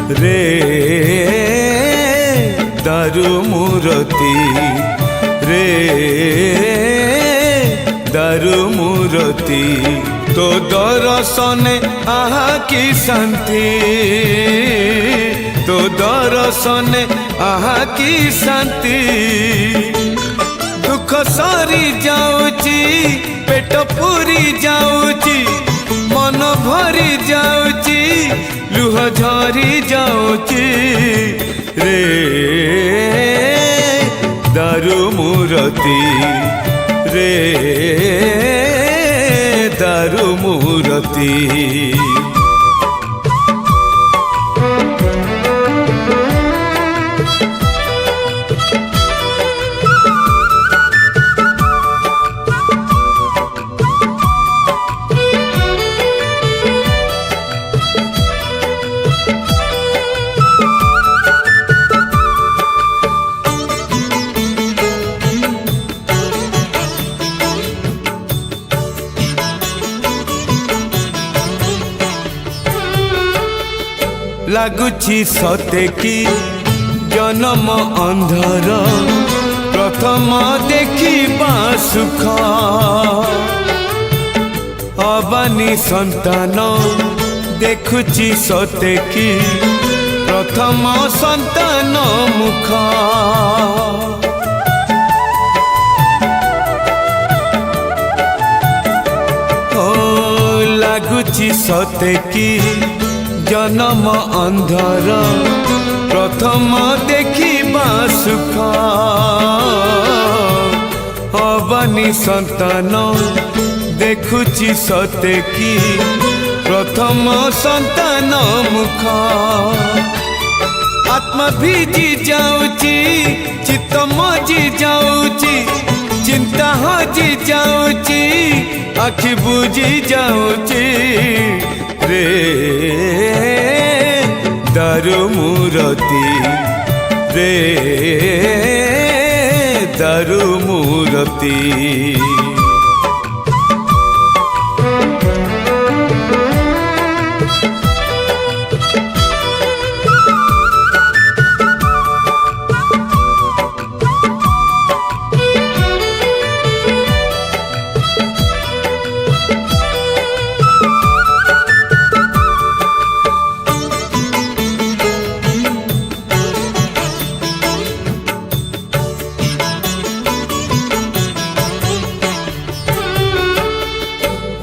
रे दारु मूरती रे दारु मूरती तो दर्शने आहा की शांति तो दर्शने आहा की शांति दुख सरी जाऊची पेट पूरी जाऊची मन भरी जाऊची लुह झरी जाऊची रे दारु मूरती रे दारु मूरती लगुची सते की जन्म अंधर प्रथम देखिबा सुख अबानी संतान देखुची सते की प्रथम संतान मुख ओ लगुची सते की जन्म अंधर प्रथम देखिबा सुख अबानी संतान देखुची सते की प्रथम संतान मुख आत्मा भीजी जाऊची चित्त मजी जाऊची चिंता हजी जाऊची आखि बुझी जाऊची रे दारु मूरती रे दारु मूरती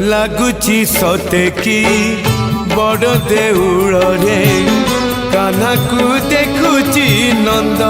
लगुची सते की बड़ देउल रे कान्हा को देखुची नंद